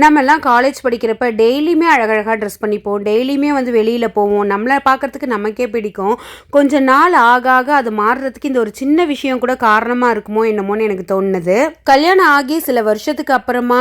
நம்மலாம் காலேஜ் படிக்கிறப்ப டெய்லியுமே அழகழகாக ட்ரெஸ் பண்ணிப்போம், டெய்லியுமே வந்து வெளியில் போவோம், நம்மளை பார்க்குறதுக்கு நமக்கே பிடிக்கும். கொஞ்ச நாள் ஆக ஆக அது மாறுறதுக்கு இந்த ஒரு சின்ன விஷயம் கூட காரணமாக இருக்குமோ என்னமோன்னு எனக்கு தோணுது. கல்யாணம் ஆகி சில வருஷத்துக்கு அப்புறமா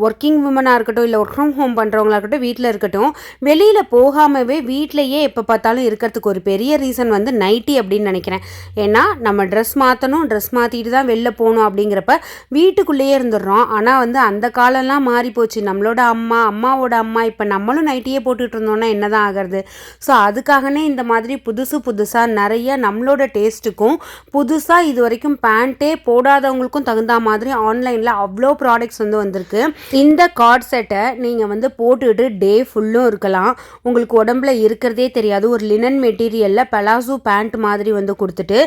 ஒர்க்கிங் உமனாக இருக்கட்டும், இல்லை ஒர்க் ஃப்ரம் ஹோம் பண்ணுறவங்களா இருக்கட்டும், வீட்டில் இருக்கட்டும், வெளியில் போகாமவே வீட்டிலையே எப்போ பார்த்தாலும் இருக்கிறதுக்கு ஒரு பெரிய ரீசன் வந்து நைட்டி அப்படின்னு நினைக்கிறேன். ஏன்னா நம்ம ட்ரெஸ் மாற்றணும், ட்ரெஸ் மாற்றிட்டு தான் வெளில போகணும் அப்படிங்கிறப்ப வீட்டுக்குள்ளேயே இருந்துடுறோம். ஆனால் வந்து அந்த காலம்லாம் மாறி போச்சு. நம்மளோட அம்மாவோட அம்மா இப்போ நம்மளும் நைட்டியே போட்டுட்டு இருந்தோம்னா என்னதான் ஆகிறது? ஸோ அதுக்காகனே இந்த மாதிரி புதுசாக நிறைய நம்மளோட டேஸ்ட்டுக்கும் புதுசாக இது வரைக்கும் பேண்ட்டே போடாதவங்களுக்கும் தகுந்த மாதிரி ஆன்லைனில் அவ்வளோ ப்ராடக்ட்ஸ் வந்து வந்திருக்கு. இந்த கார்ட் செட்டை நீங்கள் வந்து போட்டுக்கிட்டு டே ஃபுல்லும் இருக்கலாம், உங்களுக்கு உடம்புல இருக்கிறதே தெரியாது. ஒரு லினன் மெட்டீரியலில் பலாசோ பேண்ட் மாதிரி வந்து கொடுத்துட்டு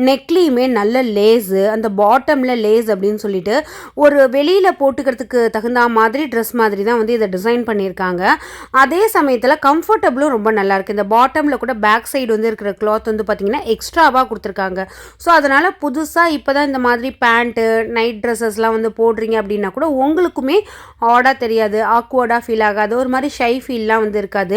நெக்லேயுமே நல்ல லேஸு, அந்த பாட்டமில் லேஸ் அப்படின்னு சொல்லிட்டு ஒரு வெளியில் போட்டுக்கிறதுக்கு தகுந்த மாதிரி ட்ரெஸ் மாதிரி தான் வந்து இதை டிசைன் பண்ணியிருக்காங்க. அதே சமயத்தில் கம்ஃபர்டபுளும் ரொம்ப நல்லாயிருக்கு. இந்த பாட்டமில் கூட பேக் சைடு வந்து இருக்கிற கிளாத் வந்து பார்த்திங்கன்னா எக்ஸ்ட்ராவாக கொடுத்துருக்காங்க. ஸோ அதனால் புதுசாக இப்போ தான் இந்த மாதிரி பேண்ட்டு நைட் ட்ரெஸ்ஸஸ்லாம் வந்து போடுறீங்க அப்படின்னா கூட உங்களுக்குமே ஆடாக தெரியாது, ஆக்வர்டாக ஃபீல் ஆகாது, ஒரு மாதிரி ஷை ஃபீல்லாம் வந்து இருக்காது.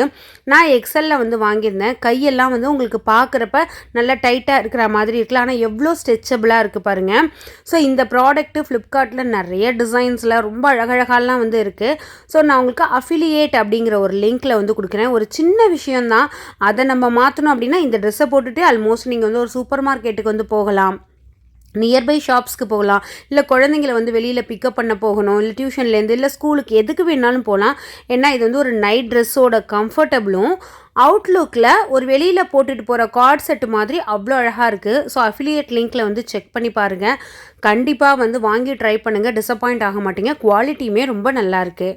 நான் எக்ஸலில் வந்து வாங்கியிருந்தேன். கையெல்லாம் வந்து உங்களுக்கு பார்க்குறப்ப நல்லா டைட்டாக இருக்கிற மாதிரி இருக்குல்ல, ஆனால் எவ்வளோ ஸ்ட்ரெச்சபிளாக இருக்குது பாருங்கள். ஸோ இந்த ப்ராடக்ட்டு ஃப்ளிப்கார்ட்டில் நிறைய டிசைன்ஸில் ரொம்ப அழகழகாலாம் வந்து இருக்குது. ஸோ நான் உங்களுக்கு அஃபிலியேட் அப்படிங்கிற ஒரு லிங்க்கில் வந்து கொடுக்குறேன். ஒரு சின்ன விஷயந்தான், அதை நம்ம மாற்றணும் அப்படின்னா இந்த ட்ரெஸ்ஸை போட்டுட்டு ஆல்மோஸ்ட் நீங்கள் வந்து ஒரு சூப்பர் மார்க்கெட்டுக்கு வந்து போகலாம், நியர்பை ஷாப்ஸ்க்கு போகலாம், இல்லை குழந்தைங்களை வந்து வெளியில் பிக்கப் பண்ண போகணும், இல்லை டியூஷன்லேருந்து இல்லை ஸ்கூலுக்கு எதுக்கு வேணாலும் போகலாம். ஏன்னா இது வந்து ஒரு நைட் ட்ரெஸ்ஸோட கம்ஃபர்டபுளும் அவுட்லுக்கில் ஒரு வெளியில் போட்டுட்டு போகிற கார்ட் செட்டு மாதிரி அவ்வளோ அழகாக இருக்குது. ஸோ அஃபிலியேட் லிங்க்கில் வந்து செக் பண்ணி பாருங்கள். கண்டிப்பாக வந்து வாங்கி ட்ரை பண்ணுங்கள், டிசப்பாயிண்ட் ஆக மாட்டீங்க. குவாலிட்டியுமே ரொம்ப நல்லாயிருக்கு.